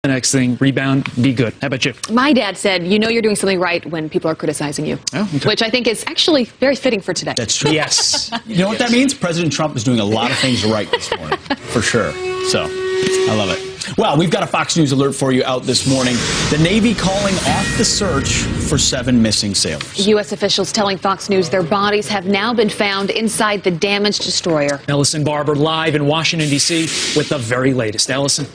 The next thing, rebound, be good. How about you? My dad said, you know you're doing something right when people are criticizing you, which I think is actually very fitting for today. That's true. Yes. You know what that means? President Trump is doing a lot of things right this morning, for sure. So, I love it. Well, we've got a Fox News alert for you out this morning. The Navy calling off the search for 7 missing sailors. U.S. officials telling Fox News their bodies have now been found inside the damaged destroyer. Ellison Barber live in Washington, D.C. with the very latest. Ellison.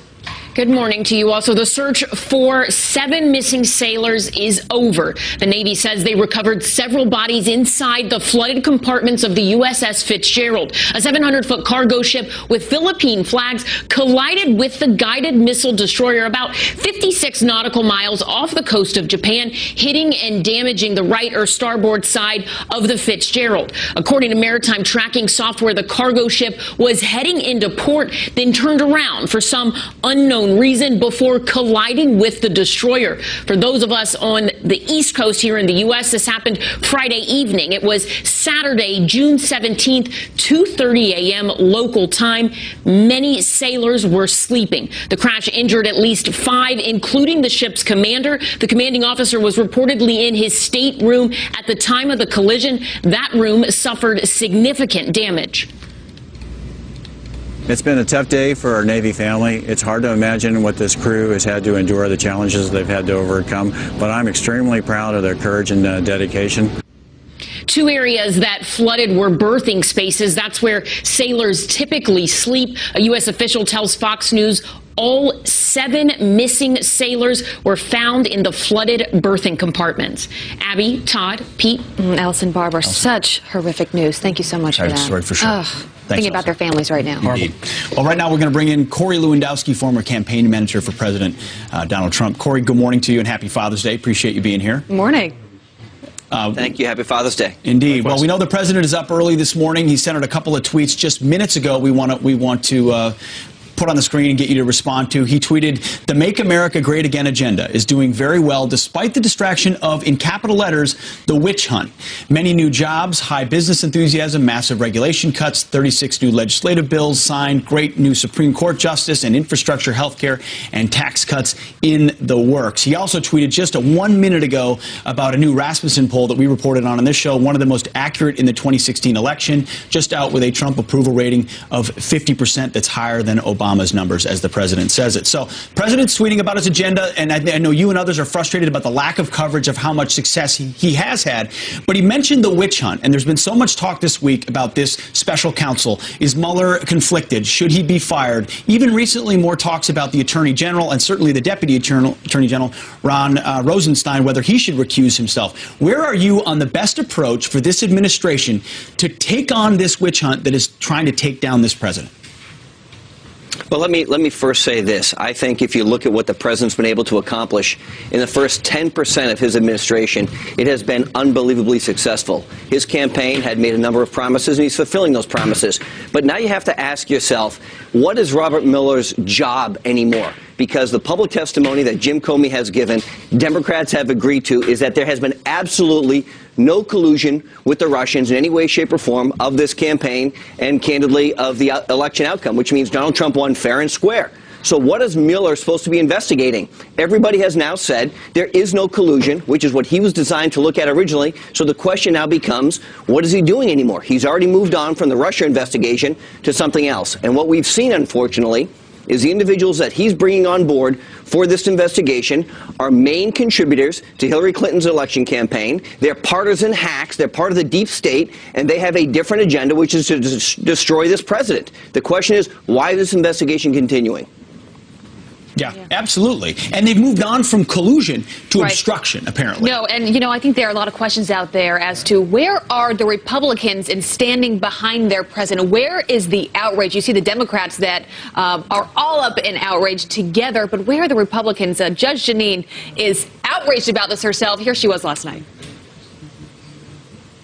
Good morning to you. Also, the search for 7 missing sailors is over. The Navy says they recovered several bodies inside the flooded compartments of the USS Fitzgerald. A 700-foot cargo ship with Philippine flags collided with the guided missile destroyer about 56 nautical miles off the coast of Japan, hitting and damaging the right or starboard side of the Fitzgerald. According to maritime tracking software, the cargo ship was heading into port, then turned around for some unknown reason before colliding with the destroyer. For those of us on the East Coast here in the U.S., this happened Friday evening. It was Saturday, June 17th, 2:30 a.m. local time. Many sailors were sleeping. The crash injured at least 5, including the ship's commander. The commanding officer was reportedly in his stateroom at the time of the collision. That room suffered significant damage. It's been a tough day for our Navy family. It's hard to imagine what this crew has had to endure, the challenges they've had to overcome, but I'm extremely proud of their courage and dedication. 2 areas that flooded were berthing spaces. That's where sailors typically sleep. A U.S. official tells Fox News all 7 missing sailors were found in the flooded berthing compartments. Abby, Todd, Pete. Ellison Barber, such horrific news. Thank you so much for that. Story for sure. Thinking about their families right now. Indeed. Well, right now we're going to bring in Corey Lewandowski, former campaign manager for President Donald Trump. Corey, good morning to you and happy Father's Day. Appreciate you being here. Good morning. Thank you. Happy Father's Day. Indeed. Well, we know the president is up early this morning. He sent out a couple of tweets just minutes ago. We want to put on the screen and get you to respond to. He tweeted, "The Make America Great Again agenda is doing very well despite the distraction of, in capital letters, the witch hunt. Many new jobs, high business enthusiasm, massive regulation cuts, 36 new legislative bills signed, great new Supreme Court justice, and infrastructure, healthcare, and tax cuts in the works." He also tweeted just 1 minute ago about a new Rasmussen poll that we reported on this show, one of the most accurate in the 2016 election, just out with a Trump approval rating of 50%. That's higher than Obama's numbers, as the president says it. So, president's tweeting about his agenda, and I know you and others are frustrated about the lack of coverage of how much success he has had, but he mentioned the witch hunt, and there's been so much talk this week about this special counsel. Is Mueller conflicted? Should he be fired? Even recently, more talks about the Attorney General and certainly the Deputy Attorney General, Ron Rosenstein, whether he should recuse himself. Where are you on the best approach for this administration to take on this witch hunt that is trying to take down this president? Well, let me first say this. I think if you look at what the president's been able to accomplish in the first 10% of his administration, it has been unbelievably successful. His campaign had made a number of promises, and he's fulfilling those promises. But now you have to ask yourself, what is Robert Mueller's job anymore? Because the public testimony that Jim Comey has given, Democrats have agreed to, is that there has been absolutely no collusion with the Russians in any way, shape, or form of this campaign and, candidly, of the election outcome, which means Donald Trump won fair and square. So what is Mueller supposed to be investigating? Everybody has now said there is no collusion, which is what he was designed to look at originally. So the question now becomes, what is he doing anymore? He's already moved on from the Russia investigation to something else. And what we've seen, unfortunately, is the individuals that he's bringing on board for this investigation are main contributors to Hillary Clinton's election campaign. They're partisan hacks. They're part of the deep state, and they have a different agenda, which is to destroy this president. The question is, why is this investigation continuing? Yeah, absolutely. And they've moved on from collusion to obstruction, apparently. No, and, you know, I think there are a lot of questions out there as to where are the Republicans in standing behind their president? Where is the outrage? You see the Democrats that are all up in outrage together, but where are the Republicans? Judge Jeanine is outraged about this herself. Here she was last night.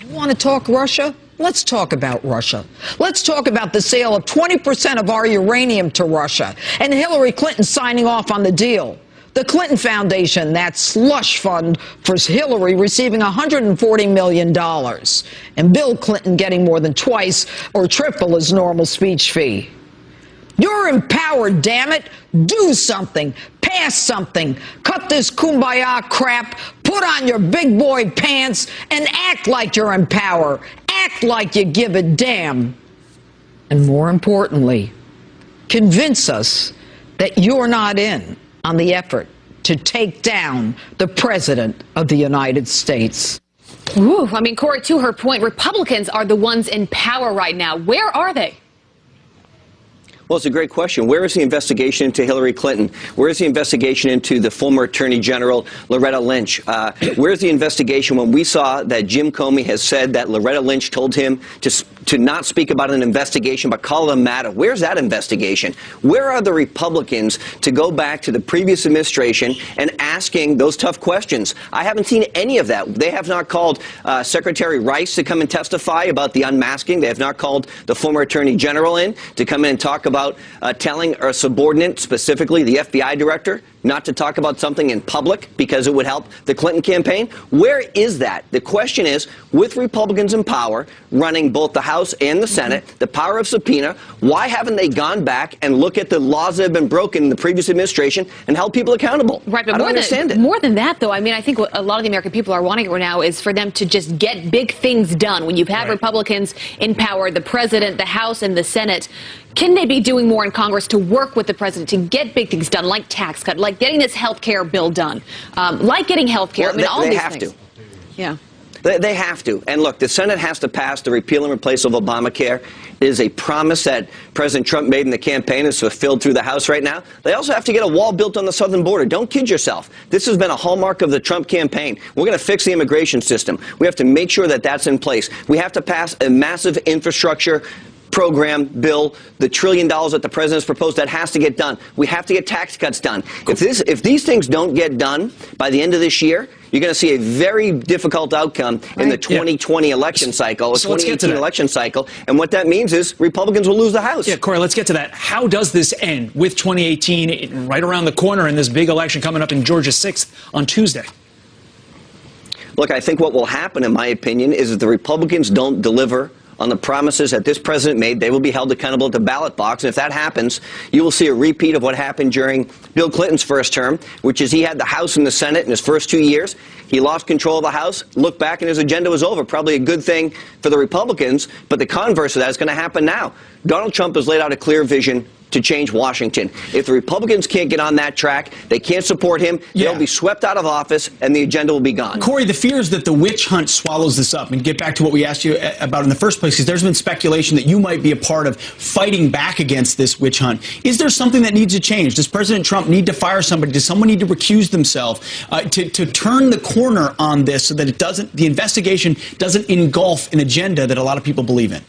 You want to talk Russia? Let's talk about Russia. Let's talk about the sale of 20% of our uranium to Russia and Hillary Clinton signing off on the deal. The Clinton Foundation, that slush fund for Hillary, receiving $140 million, and Bill Clinton getting more than twice or triple his normal speech fee. You're empowered, damn it. Do something. Pass something. Cut this kumbaya crap. Put on your big boy pants and act like you're in power. Act like you give a damn. And more importantly, convince us that you're not in on the effort to take down the President of the United States. Ooh, I mean, Corey, to her point, Republicans are the ones in power right now. Where are they? Well, it's a great question. Where is the investigation into Hillary Clinton? Where is the investigation into the former Attorney General, Loretta Lynch? Where's the investigation when we saw that Jim Comey has said that Loretta Lynch told him to not speak about an investigation but call it a matter? Where's that investigation? Where are the Republicans to go back to the previous administration and asking those tough questions? I haven't seen any of that. They have not called Secretary Rice to come and testify about the unmasking. They have not called the former Attorney General in to come in and talk about telling a subordinate, specifically the FBI director, not to talk about something in public because it would help the Clinton campaign. Where is that? The question is, with Republicans in power, running both the House and the Senate, the power of subpoena, why haven't they gone back and look at the laws that have been broken in the previous administration and held people accountable? Right, but I don't understand it. More than that, though, I mean, I think what a lot of the American people are wanting right now is for them to just get big things done. When you've had Republicans in power, the president, the House, and the Senate, can they be doing more in Congress to work with the president to get big things done, like tax cut, like getting this health care bill done, like getting health care? Well, I mean, all they these have things. to. Yeah. They have to. And look, the Senate has to pass the repeal and replace of Obamacare. It is a promise that President Trump made in the campaign. Is fulfilled through the House right now. They also have to get a wall built on the southern border. Don't kid yourself. This has been a hallmark of the Trump campaign. We're going to fix the immigration system. We have to make sure that that's in place. We have to pass a massive infrastructure program bill, the $1 trillion that the president's proposed, that has to get done. We have to get tax cuts done. If these things don't get done by the end of this year, you're going to see a very difficult outcome in the 2020 election cycle, or 2018 election cycle. And what that means is Republicans will lose the House. Yeah, Corey, let's get to that. How does this end with 2018 right around the corner in this big election coming up in Georgia 6th on Tuesday? Look, I think what will happen, in my opinion, is if the Republicans don't deliver on the promises that this president made, they will be held accountable at the ballot box. And if that happens, you will see a repeat of what happened during Bill Clinton's first term, which is he had the House and the Senate in his first 2 years. He lost control of the House, looked back, and his agenda was over. Probably a good thing for the Republicans, but the converse of that is going to happen now. Donald Trump has laid out a clear vision to change Washington. If the Republicans can't get on that track, they can't support him, they'll be swept out of office, and the agenda will be gone. Corey, the fear is that the witch hunt swallows this up. And get back to what we asked you about in the first place, because there's been speculation that you might be a part of fighting back against this witch hunt. Is there something that needs to change? Does President Trump need to fire somebody? Does someone need to recuse themselves to turn the corner on this so that the investigation doesn't engulf an agenda that a lot of people believe in?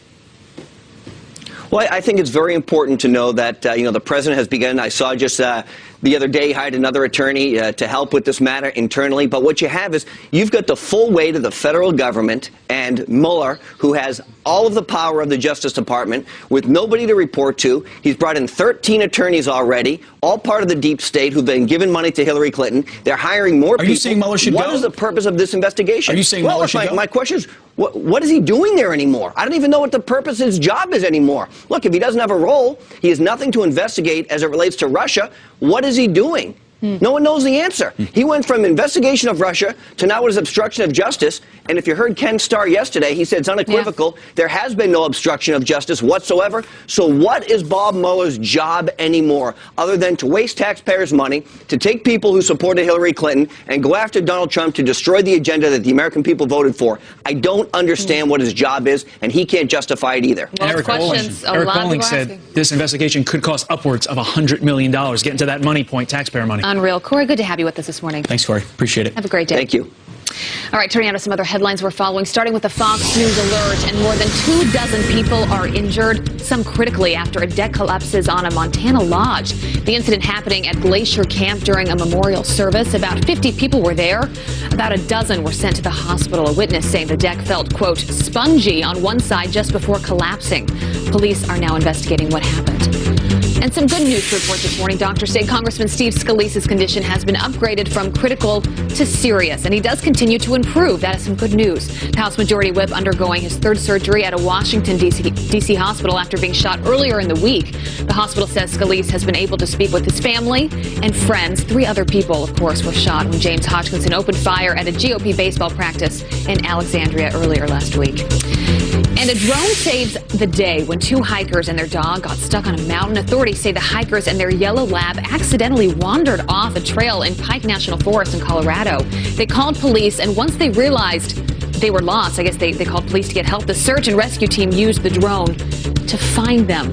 Well, I think it's very important to know that, the president has begun. I saw just the other day hired another attorney to help with this matter internally. But what you have is you've got the full weight of the federal government and Mueller, who has all of the power of the Justice Department with nobody to report to. He's brought in 13 attorneys already, all part of the deep state, who've been giving money to Hillary Clinton. They're hiring more people. Are you saying Mueller should go? What is the purpose of this investigation? Are you saying Mueller should go? My question is, what is he doing there anymore? I don't even know what the purpose of his job is anymore. Look, if he doesn't have a role, he has nothing to investigate as it relates to Russia. What is he doing? No one knows the answer. He went from investigation of Russia to now what is obstruction of justice. And if you heard Ken Starr yesterday, he said it's unequivocal. There has been no obstruction of justice whatsoever. So what is Bob Mueller's job anymore other than to waste taxpayers' money, to take people who supported Hillary Clinton and go after Donald Trump to destroy the agenda that the American people voted for? I don't understand what his job is, and he can't justify it either. Well, Eric Bolling said this investigation could cost upwards of $100 million. Getting to that money point, taxpayer money. Unreal. Corey, good to have you with us this morning. Thanks, Corey. Appreciate it. Have a great day. Thank you. All right, turning on to some other headlines we're following, starting with the Fox News alert. And more than 24 people are injured, some critically, after a deck collapses on a Montana lodge. The incident happening at Glacier Camp during a memorial service. About 50 people were there. About a dozen were sent to the hospital. A witness saying the deck felt, quote, spongy on one side just before collapsing. Police are now investigating what happened. And some good news to report this morning. Doctors say Congressman Steve Scalise's condition has been upgraded from critical to serious, and he does continue to improve. That is some good news. The House Majority Whip undergoing his third surgery at a Washington, D.C. hospital after being shot earlier in the week. The hospital says Scalise has been able to speak with his family and friends. 3 other people, of course, were shot when James Hodgkinson opened fire at a GOP baseball practice in Alexandria earlier last week. And a drone saves the day when 2 hikers and their dog got stuck on a mountain. Authorities say the hikers and their yellow lab accidentally wandered off a trail in Pike National Forest in Colorado. They called police, and once they realized they were lost, I guess they called police to get help. The search and rescue team used the drone to find them.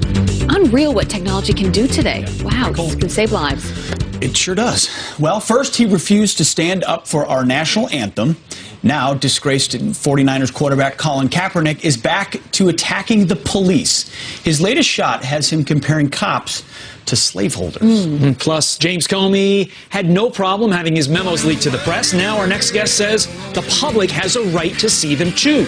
Unreal what technology can do today. Wow, this can save lives. It sure does. Well, first he refused to stand up for our national anthem. Now, disgraced 49ers quarterback Colin Kaepernick is back to attacking the police. His latest shot has him comparing cops to slaveholders. Plus, James Comey had no problem having his memos leaked to the press. Now our next guest says the public has a right to see them too.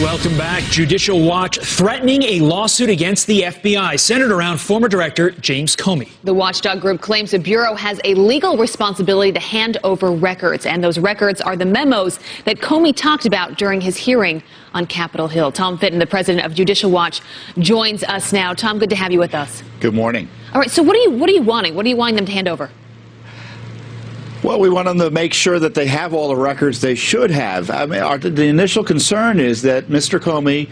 Welcome back. Judicial Watch threatening a lawsuit against the FBI centered around former director James Comey. The watchdog group claims the Bureau has a legal responsibility to hand over records, and those records are the memos that Comey talked about during his hearing on Capitol Hill. Tom Fitton, the president of Judicial Watch, joins us now. Tom, good to have you with us. Good morning. All right, so what are you wanting? What are you wanting them to hand over? Well, we want them to make sure that they have all the records they should have. I mean, the initial concern is that Mr. Comey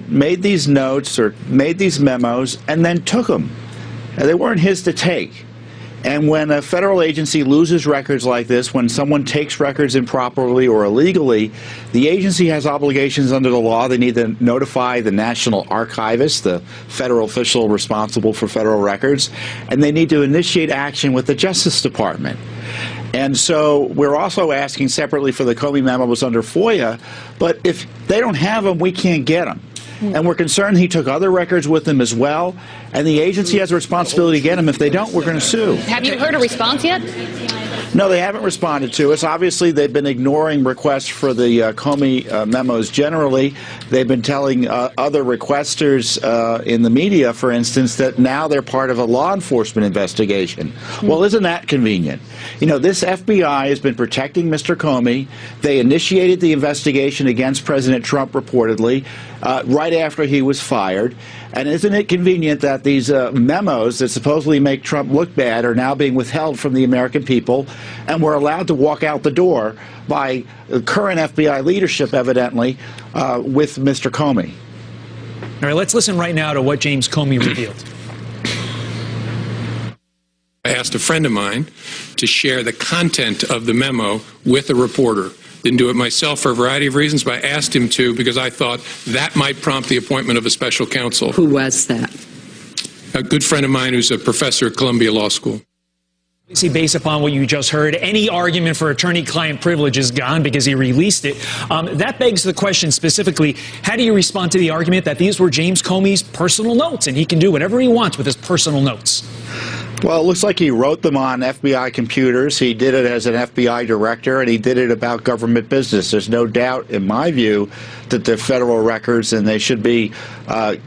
made these notes or made these memos and then took them. They weren't his to take. And when a federal agency loses records like this, when someone takes records improperly or illegally, the agency has obligations under the law. They need to notify the National Archivist, the federal official responsible for federal records, and they need to initiate action with the Justice Department. And so we're also asking separately for the Comey memos under FOIA, but if they don't have them, we can't get them. And we're concerned he took other records with him as well, and the agency has a responsibility to get them. If they don't, we're going to sue. Have you heard a response yet? No, they haven't responded to us. Obviously, they've been ignoring requests for the Comey memos generally. They've been telling other requesters in the media, for instance, that now they're part of a law enforcement investigation. Well, isn't that convenient? You know, this FBI has been protecting Mr. Comey. They initiated the investigation against President Trump, reportedly, right after he was fired. And isn't it convenient that these memos that supposedly make Trump look bad are now being withheld from the American people, and we're allowed to walk out the door by current FBI leadership, evidently, with Mr. Comey? All right, let's listen right now to what James Comey revealed. I asked a friend of mine to share the content of the memo with a reporter. Didn't do it myself for a variety of reasons, but I asked him to because I thought that might prompt the appointment of a special counsel. Who was that? A good friend of mine who's a professor at Columbia Law School. See, based upon what you just heard, any argument for attorney-client privilege is gone because he released it. That begs the question specifically, how do you respond to the argument that these were James Comey's personal notes and he can do whatever he wants with his personal notes? Well, it looks like he wrote them on FBI computers. He did it as an FBI director, and he did it about government business. There's no doubt, in my view, that they're federal records and they should be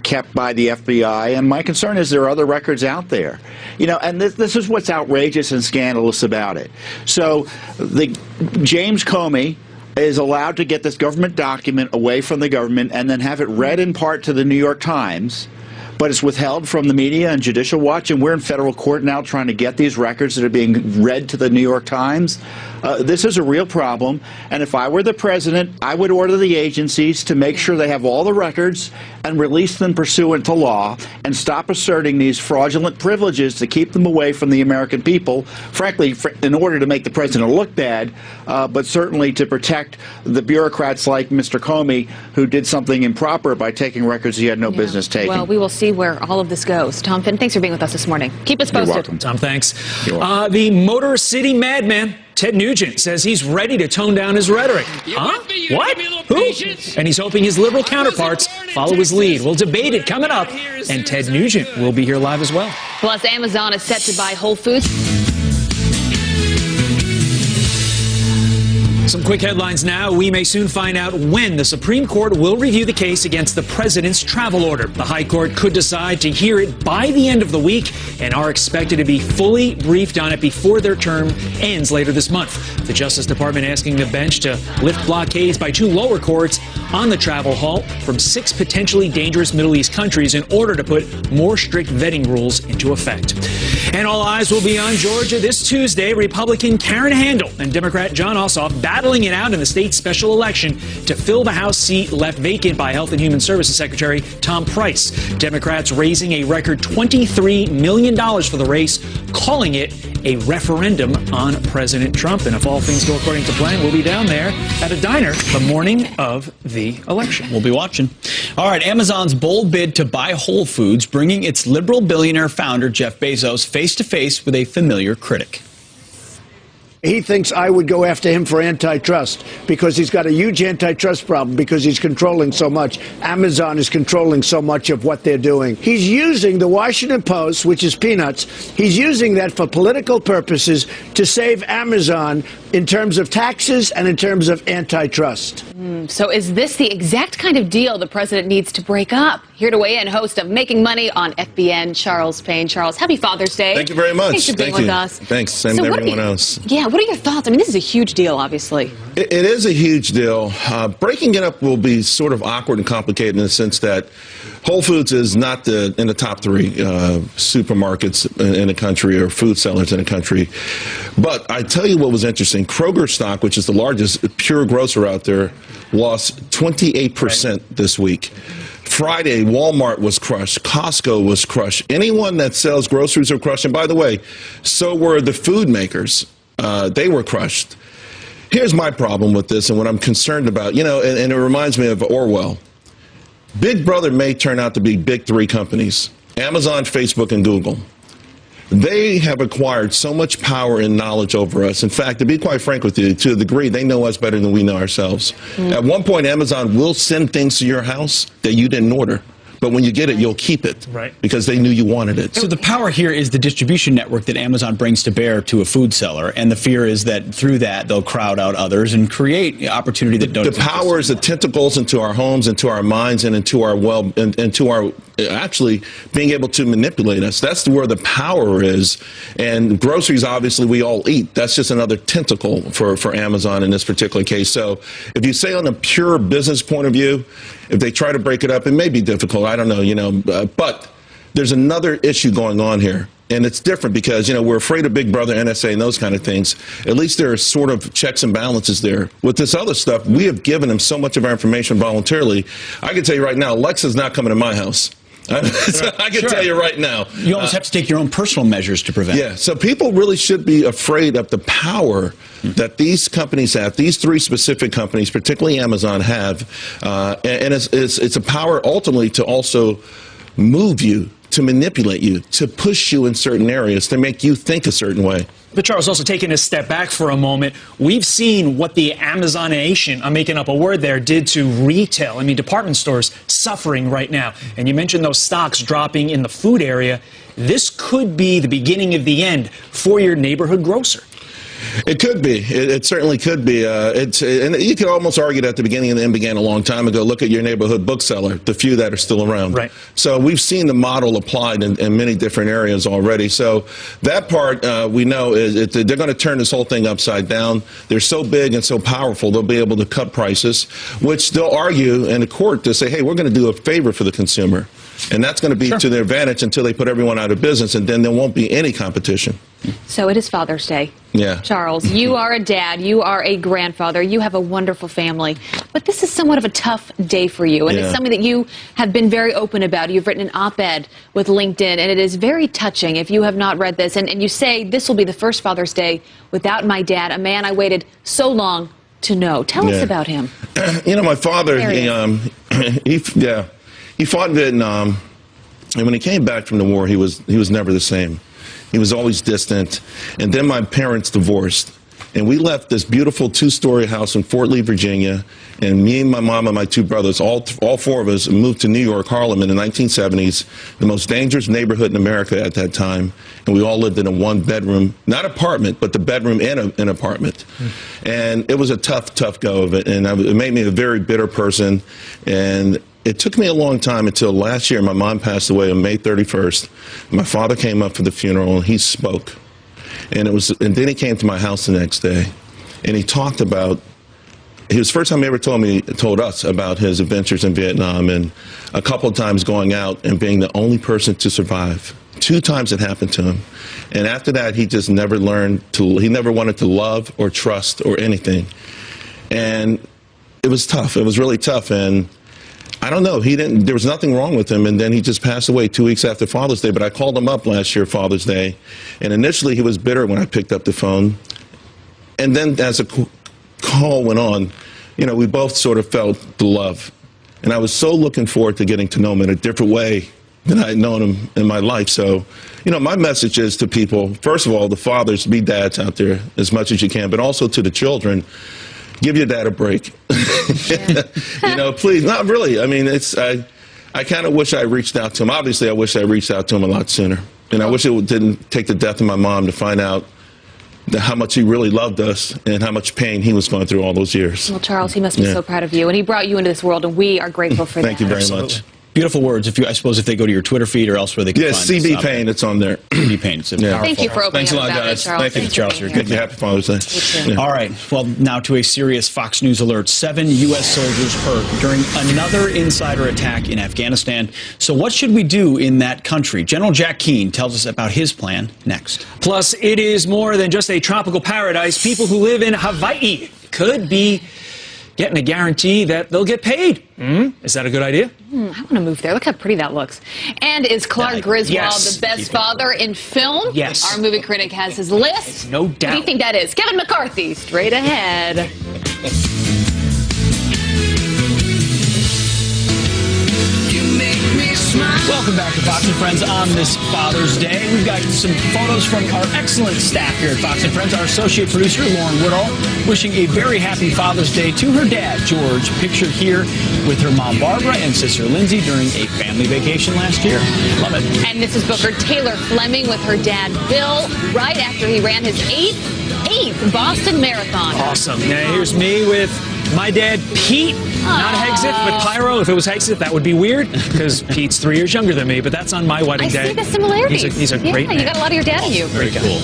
kept by the FBI. And my concern is there are other records out there. You know, and this is what's outrageous and scandalous about it. So James Comey is allowed to get this government document away from the government and then have it read in part to the New York Times. But it's withheld from the media and Judicial Watch, and we're in federal court now trying to get these records that are being read to the New York Times. This is a real problem, and if I were the president, I would order the agencies to make sure they have all the records and release them pursuant to law and stop asserting these fraudulent privileges to keep them away from the American people, frankly, in order to make the president look bad, but certainly to protect the bureaucrats like Mr. Comey, who did something improper by taking records he had no business taking. Well, we will see where all of this goes. Tom Fitton, thanks for being with us this morning. Keep us posted. You're welcome. Tom, thanks. The Motor City madman, Ted Nugent, says he's ready to tone down his rhetoric. Huh? What? Who? And he's hoping his liberal counterparts follow his lead. We'll debate it coming up, and Ted Nugent will be here live as well. Plus, Amazon is set to buy Whole Foods. Some quick headlines now. We may soon find out when the Supreme Court will review the case against the president's travel order. The High Court could decide to hear it by the end of the week and are expected to be fully briefed on it before their term ends later this month. The Justice Department asking the bench to lift blockades by 2 lower courts on the travel halt from 6 potentially dangerous Middle East countries in order to put more strict vetting rules into effect. And all eyes will be on Georgia this Tuesday. Republican Karen Handel and Democrat John Ossoff battling it out in the state's special election to fill the House seat left vacant by Health and Human Services Secretary Tom Price. Democrats raising a record $23 million for the race, calling it a referendum on President Trump. And if all things go according to plan, we'll be down there at a diner the morning of the election. We'll be watching. All right, Amazon's bold bid to buy Whole Foods, bringing its liberal billionaire founder Jeff Bezos face-to-face with a familiar critic. He thinks I would go after him for antitrust because he's got a huge antitrust problem because he's controlling so much. Amazon is controlling so much of what they're doing. He's using the Washington Post, which is peanuts. He's using that for political purposes to save Amazon in terms of taxes and in terms of antitrust. So is this the exact kind of deal the president needs to break up? Here to weigh in, host of Making Money on FBN, Charles Payne. Charles, happy Father's Day. Thank you very much. Thanks for being with us. Thanks. Same to everyone else. Yeah, what are your thoughts? I mean, this is a huge deal, obviously. It is a huge deal. Breaking it up will be sort of awkward and complicated in the sense that Whole Foods is not in the top 3 supermarkets in the country or food sellers in the country. But I tell you what was interesting. Kroger stock, which is the largest pure grocer out there, lost 28% this week. Friday, Walmart was crushed. Costco was crushed. Anyone that sells groceries are crushed. And by the way, so were the food makers. They were crushed. Here's my problem with this and what I'm concerned about. You know, and it reminds me of Orwell. Big Brother may turn out to be big 3 companies, Amazon, Facebook, and Google. They have acquired so much power and knowledge over us. In fact, to be quite frank with you, to a degree, they know us better than we know ourselves. At one point, Amazon will send things to your house that you didn't order. But when you get it, you'll keep it because they knew you wanted it. So the power here is the distribution network that Amazon brings to bear to a food seller. And the fear is that through that, they'll crowd out others and create opportunity that don't exist. The power is the tentacles into our homes, into our minds, and into our into our actually being able to manipulate us. That's where the power is. And groceries, obviously, we all eat. That's just another tentacle for Amazon in this particular case. So if you say on a pure business point of view, if they try to break it up, it may be difficult. I don't know, but there's another issue going on here. And it's different because, we're afraid of Big Brother, NSA, and those kind of things. At least there are sort of checks and balances there. With this other stuff, we have given them so much of our information voluntarily. I can tell you right now, Alexa's not coming to my house. I can tell you right now. You almost have to take your own personal measures to prevent it. Yeah, so people really should be afraid of the power that these companies have, these 3 specific companies, particularly Amazon, have. And it's a power ultimately to also move you, to manipulate you, to push you in certain areas, to make you think a certain way. But Charles, also taking a step back for a moment, we've seen what the Amazonation, I'm making up a word there, did to retail. I mean, department stores suffering right now. And you mentioned those stocks dropping in the food area. This could be the beginning of the end for your neighborhood grocer. It could be. It certainly could be. And you could almost argue that the beginning and the end began a long time ago. Look at your neighborhood bookseller, the few that are still around. Right. So we've seen the model applied in many different areas already. So that part we know is they're going to turn this whole thing upside down. They're so big and so powerful, they'll be able to cut prices, which they'll argue in the court to say, hey, we're going to do a favor for the consumer. And that's going to be to their advantage until they put everyone out of business, and then there won't be any competition. So it is Father's Day. Yeah. Charles, you are a dad. You are a grandfather. You have a wonderful family. But this is somewhat of a tough day for you. And it's something that you have been very open about. You've written an op-ed with LinkedIn, and it is very touching if you have not read this. And you say, this will be the first Father's Day without my dad, a man I waited so long to know. Tell us about him. My father, he fought in Vietnam, and when he came back from the war, he was never the same. He was always distant. And then my parents divorced. And we left this beautiful 2-story house in Fort Lee, Virginia, and me and my mom and my 2 brothers, all 4 of us, moved to New York, Harlem in the 1970s, the most dangerous neighborhood in America at that time. And we all lived in a 1-bedroom, not apartment, but the bedroom and an apartment. And it was a tough go of it. And it made me a very bitter person. And it took me a long time until last year. My mom passed away on May 31st. My father came up for the funeral, and he spoke. And then he came to my house the next day, and he talked about. It was the first time he ever told us about his adventures in Vietnam, and a couple of times going out and being the only person to survive. 2 times it happened to him, and after that, he just never learned to. He never wanted to love or trust or anything, and it was tough. It was really tough, and I don't know. There was nothing wrong with him, and then he just passed away 2 weeks after Father's Day. But I called him up last year, Father's Day, and initially he was bitter when I picked up the phone. And then as the call went on, we both sort of felt the love. And I was so looking forward to getting to know him in a different way than I had known him in my life. So, my message is to people, first of all, the fathers, be dads out there as much as you can, but also to the children. Give your dad a break. Please. Not really. I mean, I kind of wish I reached out to him. Obviously, I wish I reached out to him a lot sooner. And I wish it didn't take the death of my mom to find out how much he really loved us and how much pain he was going through all those years. Well, Charles, he must be so proud of you. And he brought you into this world, and we are grateful for that. Thank you very much. Beautiful words. I suppose if they go to your Twitter feed or elsewhere, they can find CB Payne, it's on there. CB Payne. It's powerful. Thank you for opening Thanks a lot, up about guys. it, Charles. Thank you, Charles. You're good. Happy Father's Day. Yeah. All right. Well, now to a serious Fox News alert. 7 U.S. soldiers hurt during another insider attack in Afghanistan. So what should we do in that country? General Jack Keane tells us about his plan next. Plus, it is more than just a tropical paradise. People who live in Hawaii could be getting a guarantee that they'll get paid. Is that a good idea? I want to move there. Look how pretty that looks. And is Clark Griswold the best father in film? Yes. Our movie critic has his list. No doubt. What do you think that is? Kevin McCarthy, straight ahead. Welcome back to Fox & Friends on this Father's Day. We've got some photos from our excellent staff here at Fox & Friends. Our associate producer, Lauren Woodall, wishing a very happy Father's Day to her dad, George, pictured here with her mom, Barbara, and sister, Lindsay, during a family vacation last year. Love it. And this is Booker Taylor Fleming with her dad, Bill, right after he ran his eighth Boston Marathon. Awesome. Now, here's me with my dad, Pete. Not Hexit, but Pirro. If it was Hexit, that would be weird, because Pete's 3 years younger than me, but that's on my wedding day. I see the similarities. He's a great man. You got a lot of your dad in you. Very cool.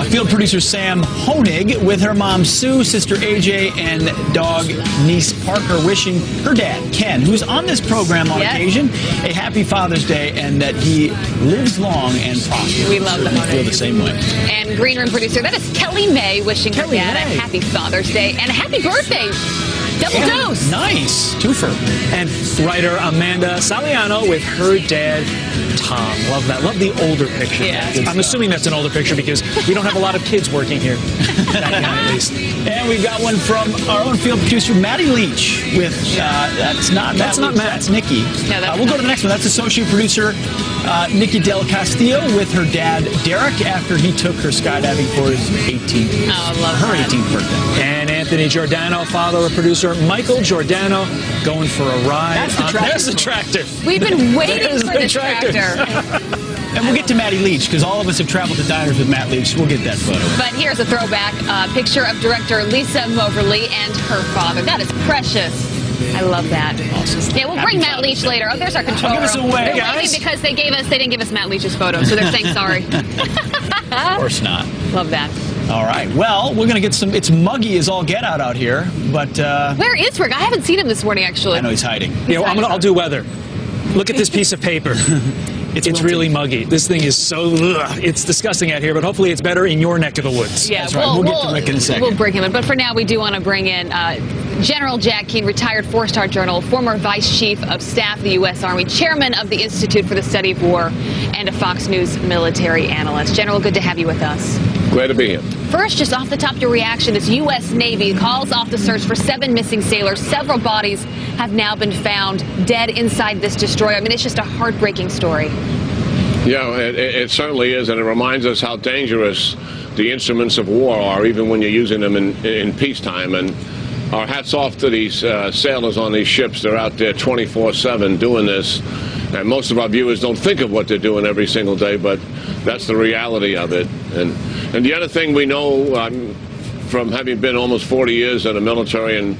Field producer Sam Honig with her mom Sue, sister AJ, and dog niece Parker, wishing her dad Ken, who's on this program on occasion, a happy Father's Day, and that he lives long and prospers. We love the Honig. Feel the same way. And Green Room producer, that is Kelly May, wishing her dad a happy Father's Day and a happy birthday. Double dose. Nice. Twofer. And writer Amanda Saliano with her dad, Tom. Love that. Love the older picture. Yeah. I'm assuming that's an older picture because we don't have a lot of kids working here. That young, at least. And we've got one from our own field producer, Maddie Leach, with, that's not Matt. That's Nikki. No, that's we'll go to the next one. That's associate producer Nikki Del Castillo with her dad, Derek, after he took her skydiving for his 18th, her 18th birthday. And Anthony Giordano, father of producer Michael Giordano, going for a ride. That's the tractor. There's the tractor. We've been waiting for the tractor. And we'll get to Maddie Leach, because all of us have traveled to diners with Matt Leach. We'll get that photo. But here's a throwback picture of director Lisa Moverly and her father. That is precious. I love that. Awesome. Yeah, we'll bring Matt Leach later. Oh, there's our control room. Give us away, They're guys. waiting because they didn't give us Matt Leach's photo, so they're saying sorry. Of course not. Love that. All right. Well, we're going to get some. It's muggy as all get out here, but. Where is Rick? I haven't seen him this morning, actually. I know he's hiding. I'll do weather. Look at this piece of paper. It's really muggy. This thing is so, it's disgusting out here, but hopefully it's better in your neck of the woods. Yeah, that's right. We'll get to Rick in a second. We'll bring him in. But for now, we do want to bring in General Jack Keane, retired 4-star General, former Vice Chief of Staff of the U.S. Army, Chairman of the Institute for the Study of War, and a Fox News military analyst. General, good to have you with us. Glad to be here. First, just off the top, your reaction. This U.S. Navy calls off the search for 7 missing sailors. Several bodies have now been found dead inside this destroyer. I mean, it's just a heartbreaking story. Yeah, it certainly is, and it reminds us how dangerous the instruments of war are, even when you're using them in peacetime. And our hats off to these sailors on these ships. They're out there 24/7 doing this. And most of our viewers don't think of what they're doing every single day, but that's the reality of it. And the other thing we know, from having been almost 40 years in the military and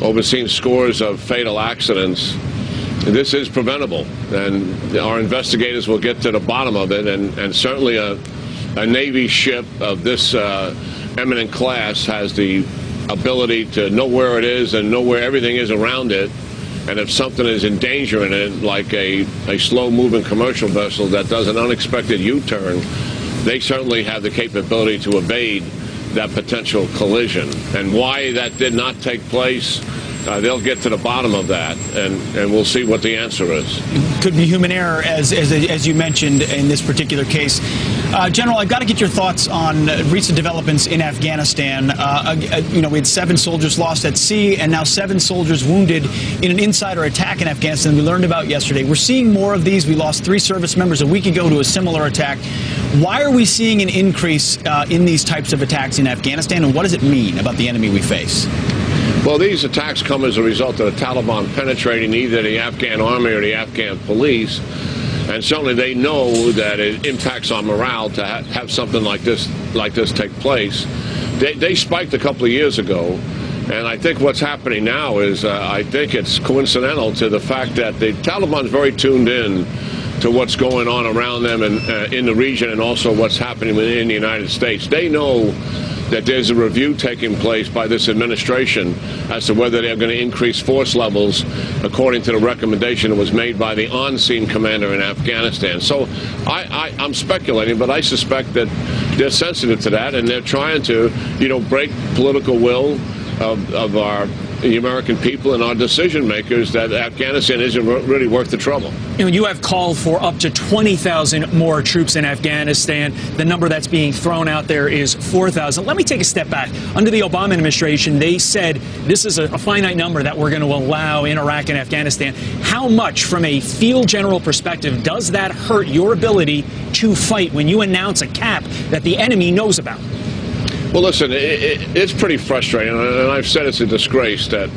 overseen scores of fatal accidents, this is preventable. And our investigators will get to the bottom of it. And certainly a Navy ship of this eminent class has the ability to know where it is and know where everything is around it. And if something is in danger in it, like a slow-moving commercial vessel that does an unexpected U-turn, they certainly have the capability to evade that potential collision. And why that did not take place, they'll get to the bottom of that, and we'll see what the answer is. Could be human error, as you mentioned in this particular case. General, I've got to get your thoughts on recent developments in Afghanistan. We had 7 soldiers lost at sea, and now 7 soldiers wounded in an insider attack in Afghanistan we learned about yesterday. We're seeing more of these. We lost 3 service members a week ago to a similar attack. Why are we seeing an increase in these types of attacks in Afghanistan, and what does it mean about the enemy we face? Well, these attacks come as a result of the Taliban penetrating either the Afghan army or the Afghan police. And certainly they know that it impacts on morale to have something like this take place. They spiked a couple of years ago. And I think what's happening now is I think it's coincidental to the fact that the Taliban's very tuned in to what's going on around them and in the region, and also what's happening in the United States. They know that there's a review taking place by this administration as to whether they're going to increase force levels according to the recommendation that was made by the on-scene commander in Afghanistan. So I'm speculating, but I suspect that they're sensitive to that, and they're trying to, break political will of the American people and our decision makers that Afghanistan isn't really worth the trouble. You have called for up to 20,000 more troops in Afghanistan. The number that's being thrown out there is 4,000. Let me take a step back. Under the Obama administration, they said this is a finite number that we're going to allow in Iraq and Afghanistan. How much, from a field general perspective, does that hurt your ability to fight when you announce a cap that the enemy knows about? Well, listen, it's pretty frustrating, and I've said it's a disgrace that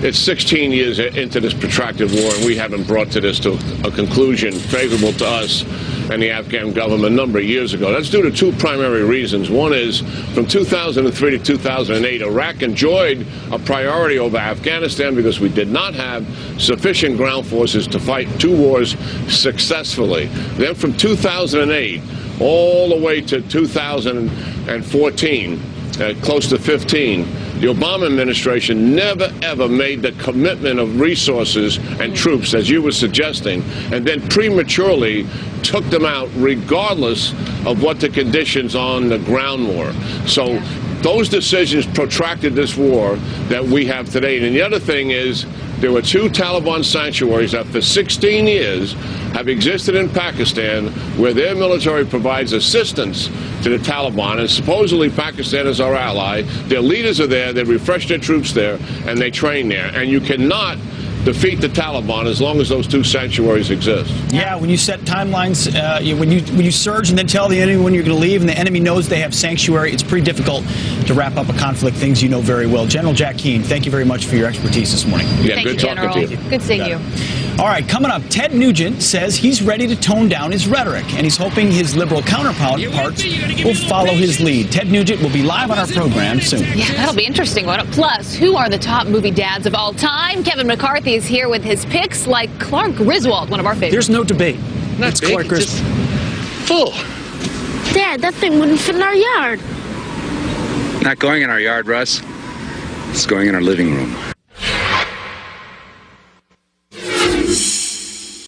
it's 16 years into this protracted war, and we haven't brought to this to a conclusion favorable to us and the Afghan government a number of years ago. That's due to 2 primary reasons. One is, from 2003 to 2008, Iraq enjoyed a priority over Afghanistan because we did not have sufficient ground forces to fight 2 wars successfully. Then from 2008 all the way to 2014, close to 15, the Obama administration never, ever made the commitment of resources and troops, as you were suggesting, and then prematurely took them out regardless of what the conditions on the ground were. So those decisions protracted this war that we have today. And the other thing is, there were 2 Taliban sanctuaries that for 16 years have existed in Pakistan, where their military provides assistance to the Taliban, and supposedly Pakistan is our ally. Their leaders are there, they refresh their troops there, and they train there. And you cannot defeat the Taliban as long as those 2 sanctuaries exist. Yeah, when you set timelines, when you surge and then tell the enemy when you're going to leave, and the enemy knows they have sanctuary, it's pretty difficult to wrap up a conflict, things you know very well. General Jack Keane, thank you very much for your expertise this morning. Yeah, good talking to you. Good seeing you. All right, coming up, Ted Nugent says he's ready to tone down his rhetoric, and he's hoping his liberal counterparts will follow his lead. Ted Nugent will be live on our program soon. Yeah, that'll be interesting. Plus, who are the top movie dads of all time? Kevin McCarthy is here with his picks, like Clark Griswold, one of our favorites. There's no debate. That's Clark Griswold. Full. Dad, that thing wouldn't fit in our yard. Not going in our yard, Russ. It's going in our living room.